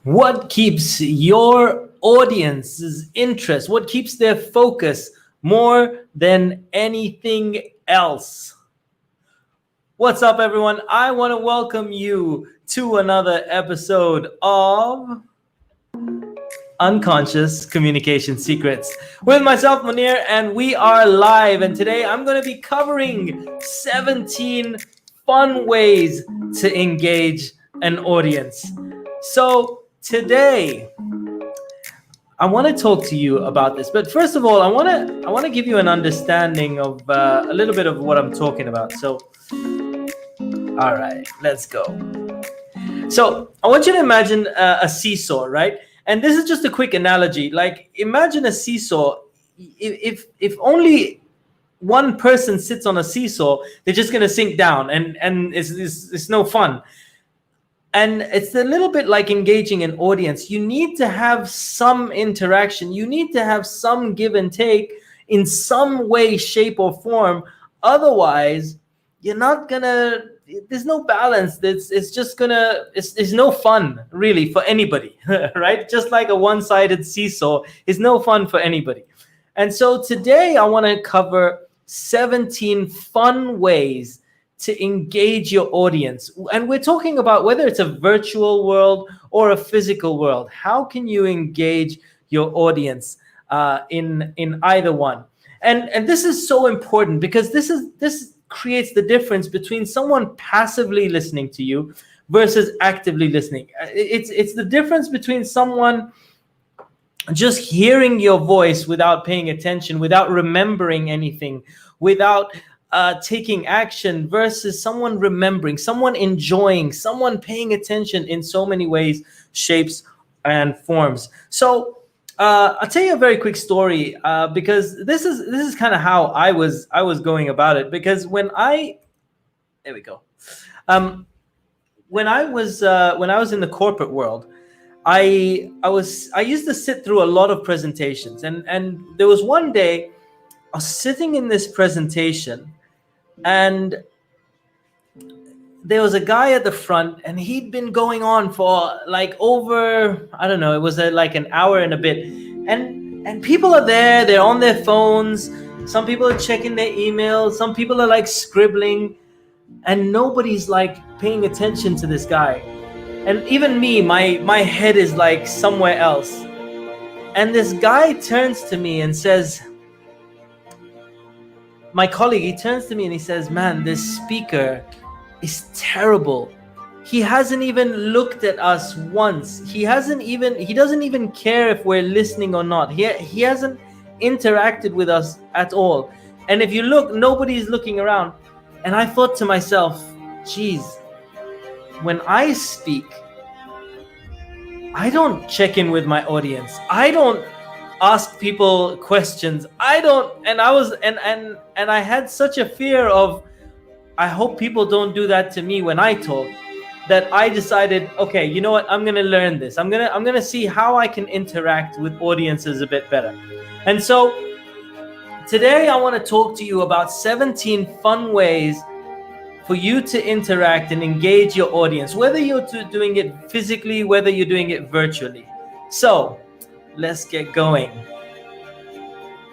What keeps your audience's interest? What keeps their focus more than anything else? What's up, everyone? I want to welcome you to another episode of Unconscious Communication Secrets with myself, Munir, and we are live. And today I'm going to be covering 17 fun ways to engage an audience. So today I want to talk to you about this, but first of all, I want to give you an understanding of a little bit of what I'm talking about. So, all right, let's go. So I want you to imagine a seesaw, right? And this is just a quick analogy. Like, imagine a seesaw. If only one person sits on a seesaw, they're just gonna sink down, and it's no fun. And it's a little bit like engaging an audience. You need to have some interaction. You need to have some give and take in some way, shape, or form. Otherwise, you're not gonna. There's no balance. It's no fun really for anybody, right? Just like a one-sided seesaw is no fun for anybody. And so today I want to cover 17 fun ways to engage your audience. And we're talking about whether it's a virtual world or a physical world. How can you engage your audience in either one? And this is so important because this creates the difference between someone passively listening to you versus actively listening. It's the difference between someone just hearing your voice without paying attention, without remembering anything, without taking action, versus someone remembering, someone enjoying, someone paying attention in so many ways, shapes, and forms. So I'll tell you a very quick story because this is kind of how I was going about it. Because when I was in the corporate world, I used to sit through a lot of presentations, and there was one day I was sitting in this presentation, and there was a guy at the front, and he'd been going on for like over, I don't know, it was like an hour and a bit, and people are there, they're on their phones, some people are checking their emails, some people are like scribbling, and nobody's like paying attention to this guy. And even me, my head is like somewhere else. And this guy turns to me and says, my colleague, he turns to me and he says, "Man, this speaker is terrible. He hasn't even looked at us once. He doesn't even care if we're listening or not. He hasn't interacted with us at all. And if you look, nobody's looking around." And I thought to myself, geez, when I speak, I don't check in with my audience. I don't ask people questions. I don't, and I had such a fear of, I hope people don't do that to me when I talk, that I decided, okay, you know what? I'm going to learn this. I'm going to see how I can interact with audiences a bit better. And so today I want to talk to you about 17 fun ways for you to interact and engage your audience, whether you're doing it physically, whether you're doing it virtually. So let's get going.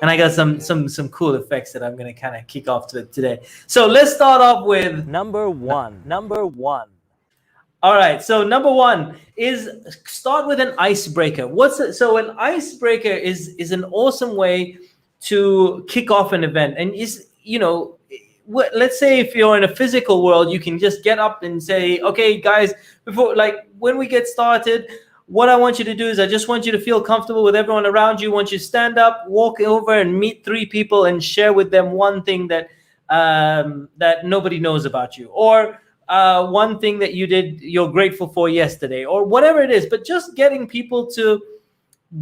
And I got some cool effects that I'm going to kind of kick off to today. So let's start off with Number one. All right. So number one is start with an icebreaker. So an icebreaker is an awesome way to kick off an event. And let's say if you're in a physical world, you can just get up and say, "Okay, guys, when we get started, what I want you to do is I just want you to feel comfortable with everyone around you. I want you to stand up, walk over and meet 3 people and share with them one thing that nobody knows about you, or one thing that you're grateful for yesterday, or whatever it is." But just getting people to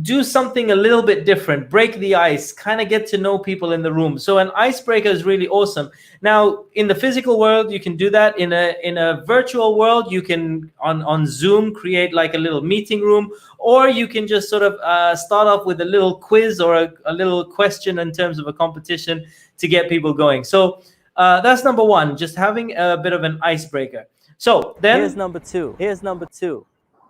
do something a little bit different, break the ice, kind of get to know people in the room. So an icebreaker is really awesome. Now, in the physical world, you can do that. In a virtual world, you can on Zoom create like a little meeting room, or you can just sort of start off with a little quiz or a little question in terms of a competition to get people going. So that's number one, just having a bit of an icebreaker. So then Here's number two.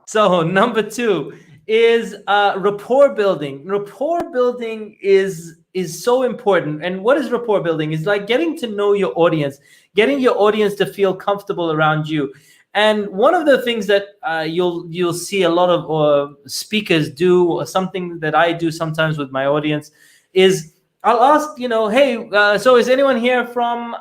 So number two is rapport building. Rapport building is so important. And what is rapport building? It's like getting to know your audience, getting your audience to feel comfortable around you. And one of the things that you'll see a lot of speakers do, or something that I do sometimes with my audience, is I'll ask, hey, so is anyone here from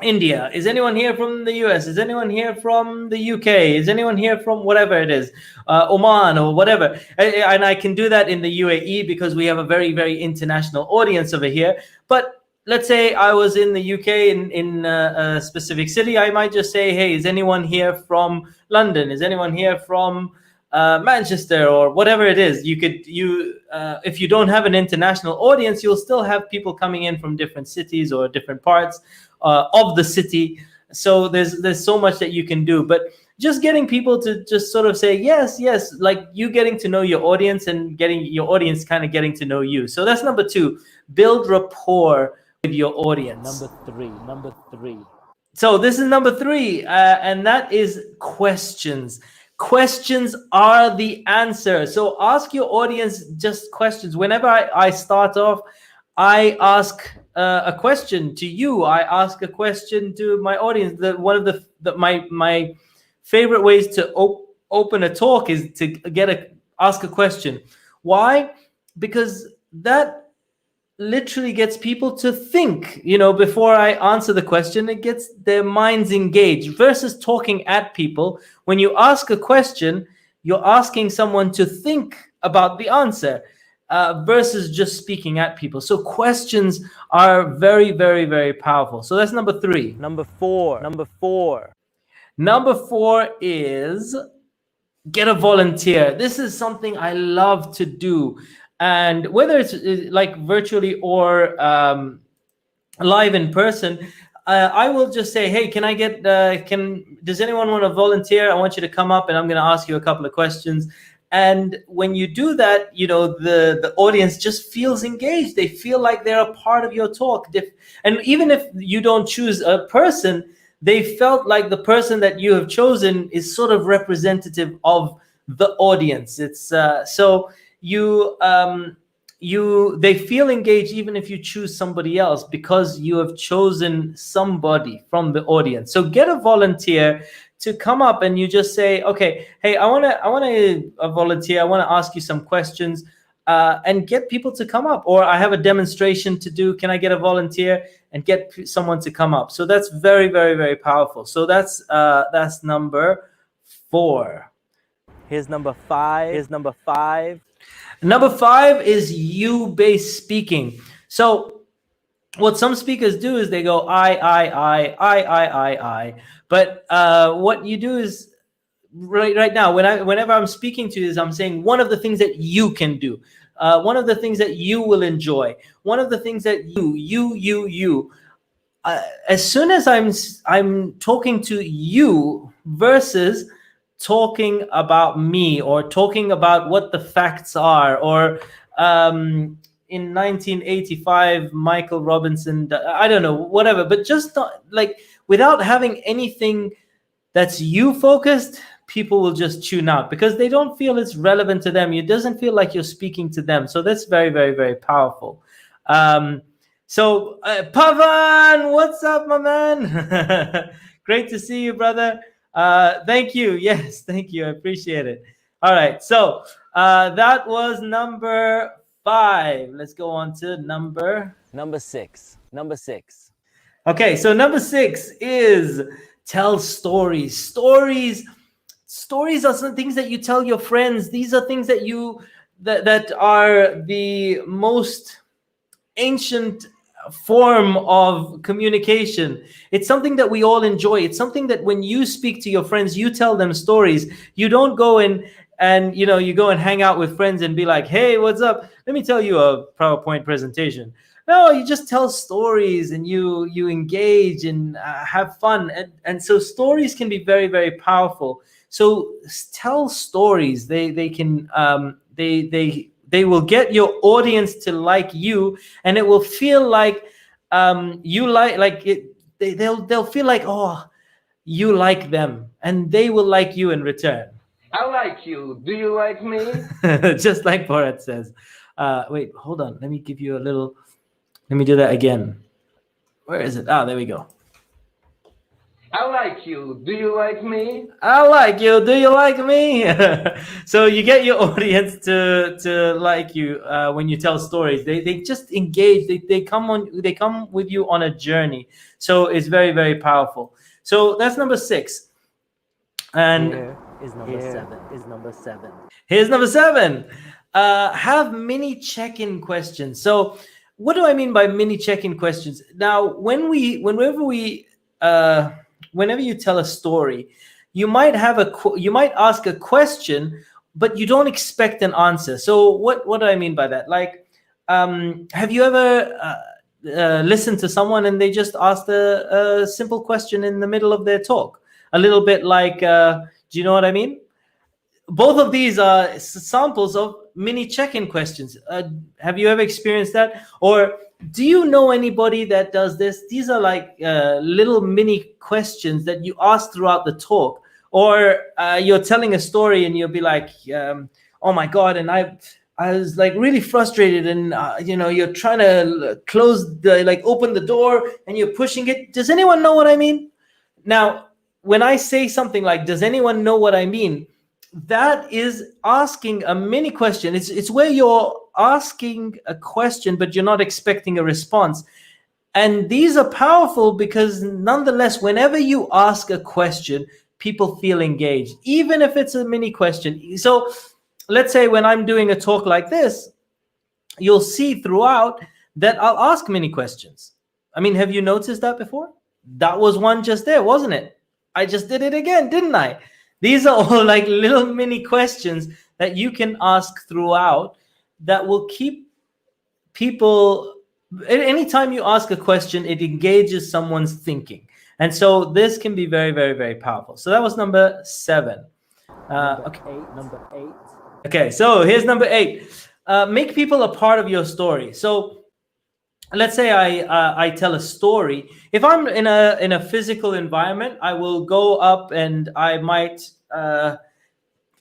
India? Is anyone here from the US? Is anyone here from the UK? Is anyone here from whatever it is, Oman or whatever? And I can do that in the UAE because we have a very, very international audience over here. But let's say I was in the UK in a specific city. I might just say, hey, is anyone here from London? Is anyone here from Manchester or whatever it is? If you don't have an international audience, you'll still have people coming in from different cities or different parts of the city. So there's so much that you can do, but just getting people to just sort of say yes, like you getting to know your audience and getting your audience kind of getting to know you. So that's number two, build rapport with your audience. Number three. So this is number three, and that is questions. Questions are the answer. So ask your audience just questions. Whenever I start off, I ask a question to you. I ask a question to my audience. One of my favorite ways to open a talk is to ask a question. Why? Because that literally gets people to think, before I answer the question. It gets their minds engaged versus talking at people. When you ask a question, you're asking someone to think about the answer versus just speaking at people. So questions are very, very, very powerful. So that's number three. Number four is get a volunteer. This is something I love to do. And whether it's like virtually or live in person, I will just say, hey, can I get, does anyone want to volunteer? I want you to come up and I'm going to ask you a couple of questions. And when you do that, the audience just feels engaged. They feel like they're a part of your talk. And even if you don't choose a person, they felt like the person that you have chosen is sort of representative of the audience. It's so they feel engaged even if you choose somebody else, because you have chosen somebody from the audience. So get a volunteer to come up and you just say, okay, hey, I want to volunteer. I want to ask you some questions, and get people to come up. Or I have a demonstration to do. Can I get a volunteer? And get someone to come up. So that's very, very, very powerful. So that's number four. Here's number five. Number five is you-based speaking. So what some speakers do is they go, I. But what you do is right now, whenever I'm speaking to you, I'm saying one of the things that you can do, one of the things that you will enjoy, one of the things that you. As soon as I'm talking to you versus talking about me or talking about what the facts are, or in 1985 Michael Robinson, I don't know, whatever, but just like without having anything that's you focused, people will just tune out because they don't feel it's relevant to them. It doesn't feel like you're speaking to them. So that's very, very, very powerful. So Pavan, what's up, my man? Great to see you, brother. Thank you. Yes, thank you. I appreciate it. All right. So that was number five. Let's go on to number six. Okay. So number six is tell stories. Stories are some things that you tell your friends. These are things that that are the most ancient form of communication. It's something that we all enjoy. It's something that when you speak to your friends, you tell them stories. You don't go in and you go and hang out with friends and be like, hey, what's up? Let me tell you a PowerPoint presentation. No, you just tell stories and you engage and have fun. And so stories can be very, very powerful. So tell stories. They can they will get your audience to like you, and it will feel like you like it. They'll feel like, oh, you like them and they will like you in return. I like you. Do you like me? Just like Borat says. Wait, hold on. Let me give you a little. Let me do that again. Where is it? Ah, there we go. I like you. Do you like me? I like you. Do you like me? So you get your audience to like you when you tell stories. They just engage. They come with you on a journey. So it's very very powerful. So that's number 6. And Here is number seven. here's number 7. Have mini check-in questions. So what do I mean by mini check-in questions? Now, whenever you tell a story, you might ask a question, but you don't expect an answer. So what do I mean by that? Like, have you ever listened to someone and they just asked a simple question in the middle of their talk? A little bit like, do you know what I mean? Both of these are samples of mini check-in questions. Have you ever experienced that? Or do you know anybody that does this? These are like little mini questions that you ask throughout the talk. Or you're telling a story and you'll be like, oh my God, and I was like really frustrated, and you're trying to open the door and you're pushing it. Does anyone know what I mean? Now, when I say something like, does anyone know what I mean? That is asking a mini question. It's where you're asking a question, but you're not expecting a response. And these are powerful because nonetheless, whenever you ask a question, people feel engaged, even if it's a mini question. So let's say when I'm doing a talk like this, you'll see throughout that I'll ask many questions. I mean, have you noticed that before? That was one just there, wasn't it? I just did it again, didn't I? These are all like little mini questions that you can ask throughout that will keep people. Anytime you ask a question, it engages someone's thinking. And so this can be very, very, very powerful. So that was number 7. Number eight. Okay, so here's number 8. Make people a part of your story. So let's say I tell a story. If I'm in a physical environment, I will go up and I might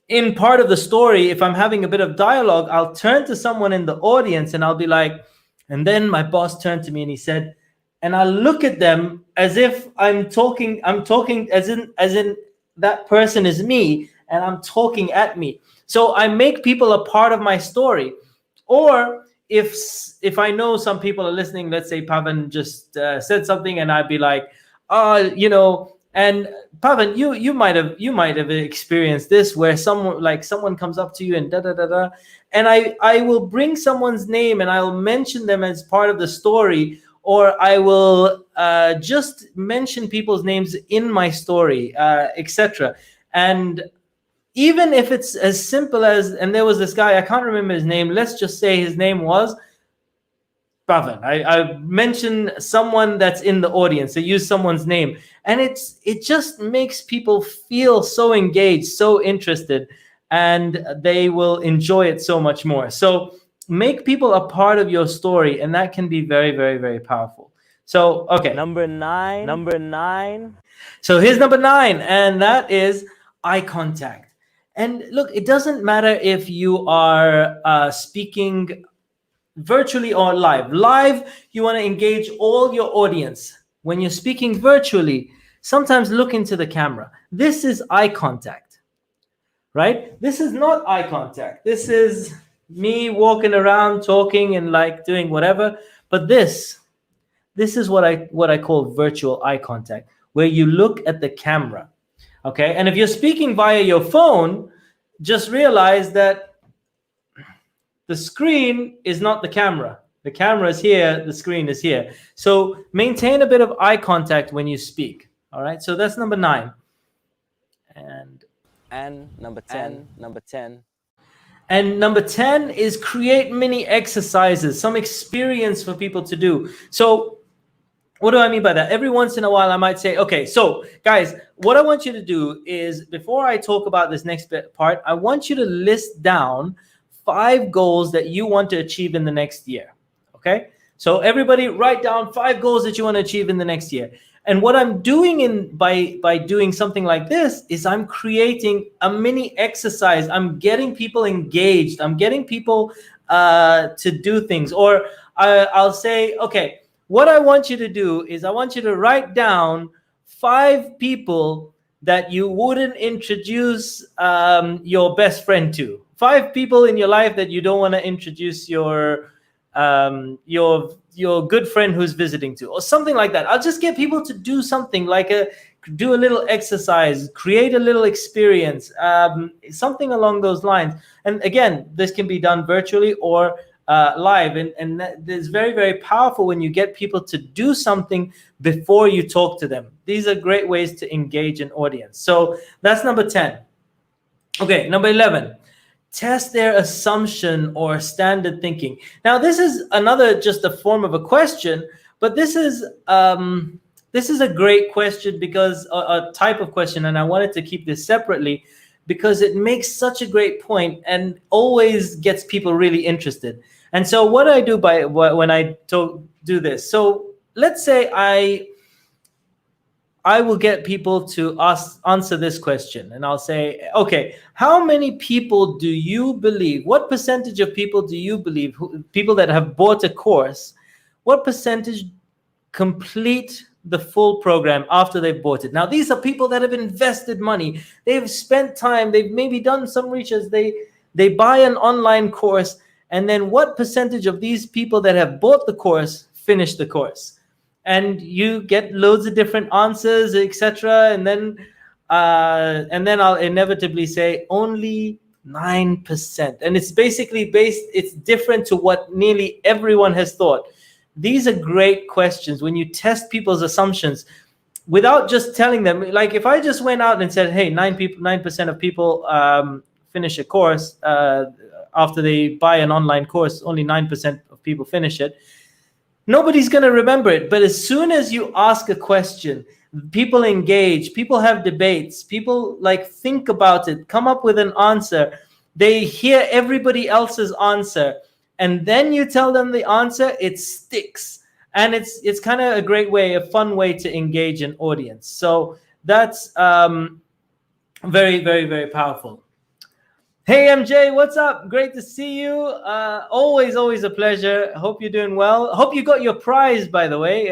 in part of the story, if I'm having a bit of dialogue, I'll turn to someone in the audience and I'll be like, and then my boss turned to me and he said, and I'll look at them as if I'm talking as in that person is me and I'm talking at me. So I make people a part of my story. Or if I know some people are listening, let's say Pavan just said something and I'd be like, and Pavan, you might have experienced this where someone comes up to you and da da da da, and I will bring someone's name and I'll mention them as part of the story, or I will just mention people's names in my story, etc. And even if it's as simple as, and there was this guy, I can't remember his name. Let's just say his name was Pavan. I mentioned someone that's in the audience. I use someone's name, and it just makes people feel so engaged, so interested, and they will enjoy it so much more. So make people a part of your story, and that can be very, very, very powerful. So okay, Number nine. so here's number 9, and that is eye contact. And look, it doesn't matter if you are speaking virtually or live. Live, you want to engage all your audience. When you're speaking virtually, sometimes look into the camera. This is eye contact, right? This is not eye contact. This is me walking around talking and like doing whatever. But this is what I call virtual eye contact, where you look at the camera. Okay, and if you're speaking via your phone, just realize that the screen is not the camera. The camera is here, the screen is here. So maintain a bit of eye contact when you speak. All right, so that's number 9. And number 10. And number 10 is create mini exercises, some experience for people to do. So what do I mean by that? Every once in a while, I might say, okay, so guys, what I want you to do is, before I talk about this next part, I want you to list down 5 goals that you want to achieve in the next year. Okay? So everybody write down 5 goals that you want to achieve in the next year. And what I'm doing by doing something like this is I'm creating a mini exercise. I'm getting people engaged. I'm getting people to do things. Or I'll say, okay, what I want you to do is I want you to write down 5 people that you wouldn't introduce your best friend to. 5 people in your life that you don't want to introduce your good friend who's visiting to, or something like that. I'll just get people to do something like do a little exercise, create a little experience, something along those lines. And again, this can be done virtually or live, and it's very, very powerful when you get people to do something before you talk to them. These are great ways to engage an audience. So that's number 10. Okay, number 11. Test their assumption or standard thinking. Now, this is another just a form of a question, but this is a great question because a type of question, and I wanted to keep this separately because it makes such a great point and always gets people really interested. And so, what I do when I do this, so let's say I will get people to answer this question, and I'll say, okay, how many people do you believe, what percentage of people do you believe, people that have bought a course, what percentage complete the full program after they've bought it? Now, these are people that have invested money. They've spent time. They've maybe done some research. They buy an online course, and then what percentage of these people that have bought the course finish the course? And you get loads of different answers, etc. And then I'll inevitably say only 9%. And it's basically it's different to what nearly everyone has thought. These are great questions when you test people's assumptions without just telling them. Like if I just went out and said, hey, 9% of people finish a course after they buy an online course, only 9% of people finish it. Nobody's going to remember it. But as soon as you ask a question, people engage, people have debates, people like think about it, come up with an answer. They hear everybody else's answer, and then you tell them the answer, it sticks. And it's kind of a great way, a fun way to engage an audience. So that's very, very, very powerful. Hey, MJ, what's up? Great to see you. Always a pleasure. Hope you're doing well. Hope you got your prize, by the way.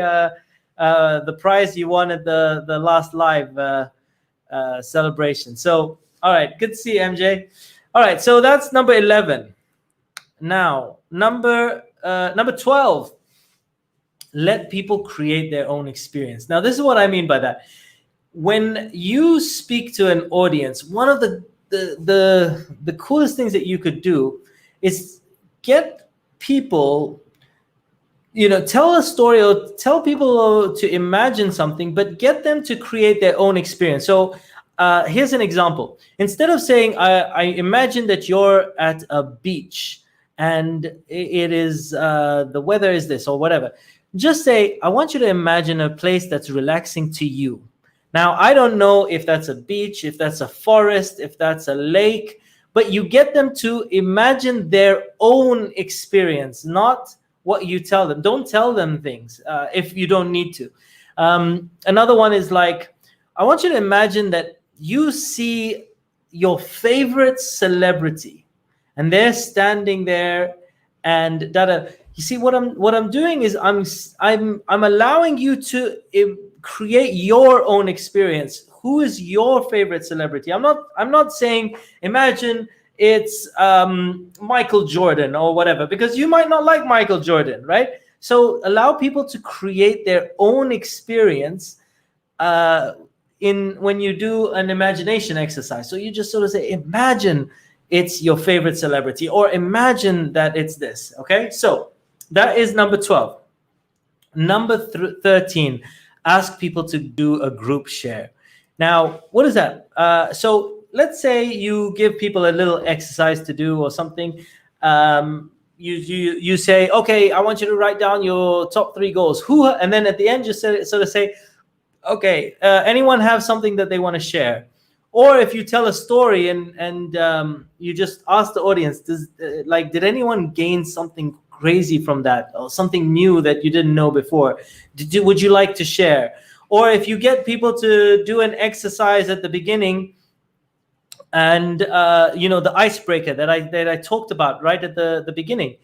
The prize you won at the last live celebration. So, all right, good to see you, MJ. All right, so that's number 11. Now, number 12. Let people create their own experience. Now, this is what I mean by that. When you speak to an audience, one of the coolest things that you could do is get people, tell a story or tell people to imagine something, but get them to create their own experience. So here's an example. Instead of saying, I imagine that you're at a beach and it is the weather is this or whatever, just say, I want you to imagine a place that's relaxing to you. Now, I don't know if that's a beach, if that's a forest, if that's a lake, but you get them to imagine their own experience, not what you tell them. Don't tell them things if you don't need to. Another one is like, I want you to imagine that you see your favorite celebrity and they're standing there and You see, what I'm doing is I'm allowing you to create your own experience. Who is your favorite celebrity? I'm not saying imagine it's Michael Jordan or whatever, because you might not like Michael Jordan, right? So allow people to create their own experience when you do an imagination exercise. So you just sort of say, imagine it's your favorite celebrity, or imagine that it's this. Okay, so that is number 12. Number 13. Ask people to do a group share. Now, what is that? So let's say you give people a little exercise to do or something. You say, okay, I want you to write down your top 3 goals. And then at the end, just sort of say, okay, anyone have something that they want to share? Or if you tell a story and you just ask the audience, did anyone gain something crazy from that, or something new that you didn't know before? Would you like to share? Or if you get people to do an exercise at the beginning, and the icebreaker that I talked about right at the beginning,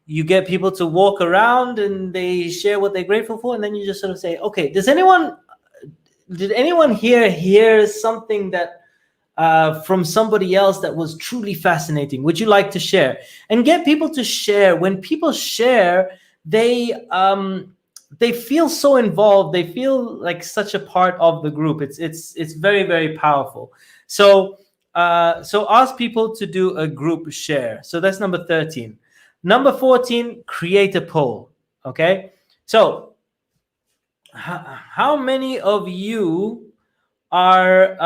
you get people to walk around and they share what they're grateful for, and then you just sort of say, okay, did anyone here hear something that from somebody else that was truly fascinating? Would you like to share? And get people to share. When people share, they feel so involved. They feel like such a part of the group. It's very, very powerful. So ask people to do a group share. So that's number 13. Number 14, create a poll. Okay, so how many of you are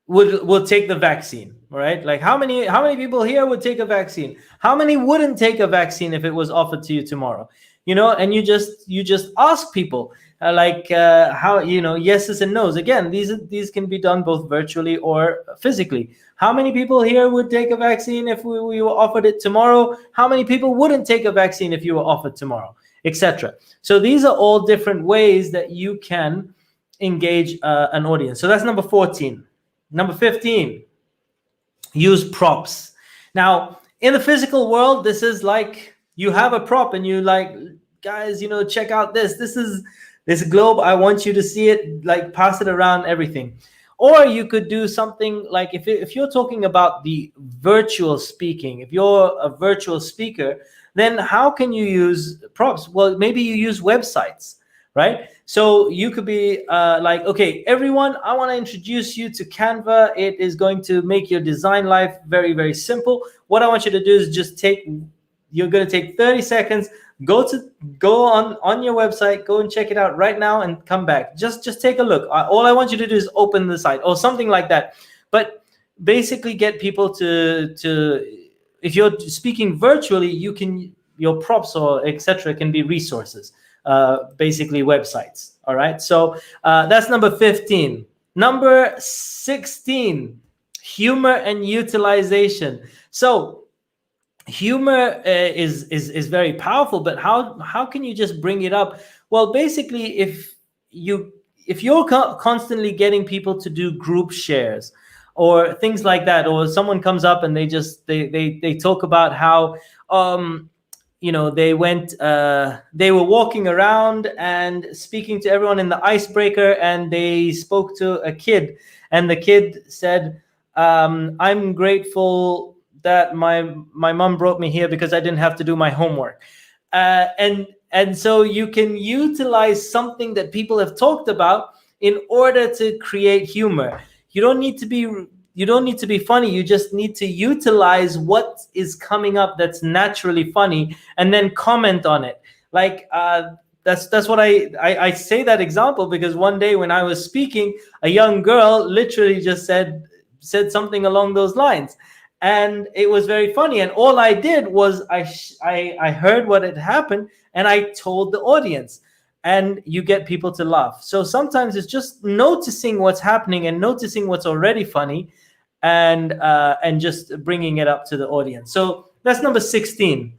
would take the vaccine? All right, like how many people here would take a vaccine? How many wouldn't take a vaccine if it was offered to you tomorrow? And you just ask people how, yeses and nos. Again, these can be done both virtually or physically. How many people here would take a vaccine if we were offered it tomorrow? How many people wouldn't take a vaccine if you were offered tomorrow, etc.? So these are all different ways that you can engage an audience. So that's number 14. Number 15, use props. Now, in the physical world, this is like you have a prop and you like, guys, check out this. This is this globe. I want you to see it, like pass it around, everything. Or you could do something like if you're talking about the virtual speaking, if you're a virtual speaker, then how can you use props? Well, maybe you use websites, right? So you could be okay, everyone, I want to introduce you to Canva. It is going to make your design life very, very simple. What I want you to do is you're going to take 30 seconds, go on your website, go and check it out right now and come back. Just take a look. All I want you to do is open the site or something like that. But basically get people to if you're speaking virtually, your props or etc. can be resources, basically websites. All right. So that's number 15. Number 16, humor and utilization. So humor is very powerful, but how can you just bring it up? Well, basically, if you're constantly getting people to do group shares or things like that, or someone comes up and they talk about how they were walking around and speaking to everyone in the icebreaker, and they spoke to a kid, and the kid said, I'm grateful that my mom brought me here because I didn't have to do my homework. And so you can utilize something that people have talked about in order to create humor. You don't need to be funny. You just need to utilize what is coming up that's naturally funny and then comment on it. Like that's what I say that example because one day when I was speaking, a young girl literally just said something along those lines. And it was very funny. And all I did was I heard what had happened and I told the audience, and you get people to laugh. So sometimes it's just noticing what's happening and noticing what's already funny, and just bringing it up to the audience. So that's number 16.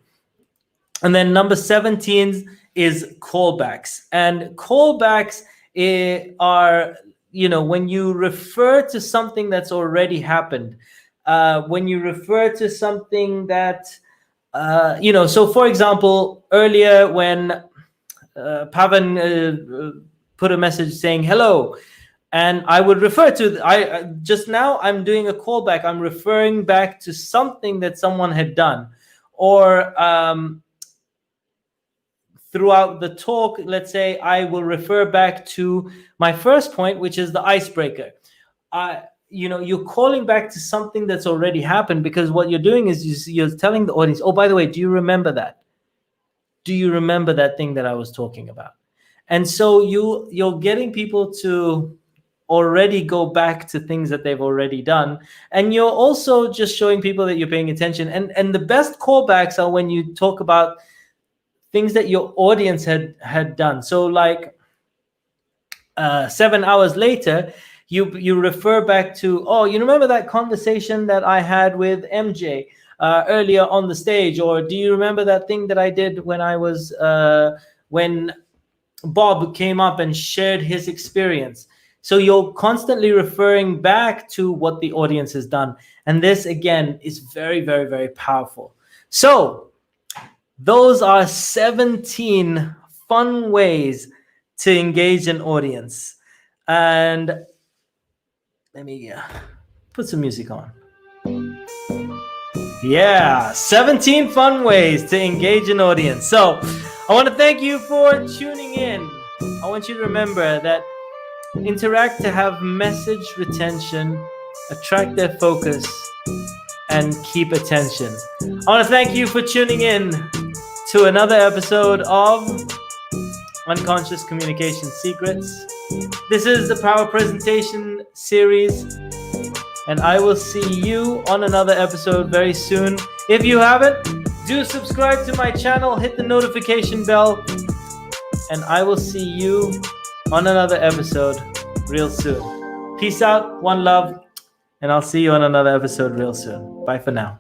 And then number 17 is callbacks. And callbacks are, when you refer to something that's already happened. When you refer to something that, so for example, earlier when Pavan put a message saying hello, and I would refer to, just now I'm doing a callback. I'm referring back to something that someone had done, or throughout the talk, let's say I will refer back to my first point, which is the icebreaker. You're calling back to something that's already happened, because what you're doing is you're telling the audience, oh, by the way, do you remember that? Do you remember that thing that I was talking about? And so you're getting people to already go back to things that they've already done. And you're also just showing people that you're paying attention. And the best callbacks are when you talk about things that your audience had done. So like 7 hours later, you refer back to, oh, you remember that conversation that I had with MJ earlier on the stage? Or do you remember that thing that I did when I was when Bob came up and shared his experience. So you're constantly referring back to what the audience has done. And this, again, is very, very, very powerful. So those are 17 fun ways to engage an audience. And let me put some music on. Yeah, 17 fun ways to engage an audience. So I want to thank you for tuning in. I want you to remember that interact to have message retention, attract their focus, and keep attention. I want to thank you for tuning in to another episode of Unconscious Communication Secrets. This is the Power Presentation series, and I will see you on another episode very soon. If you haven't, do subscribe to my channel, hit the notification bell, and I will see you on another episode real soon. Peace out, one love, and I'll see you on another episode real soon. Bye for now.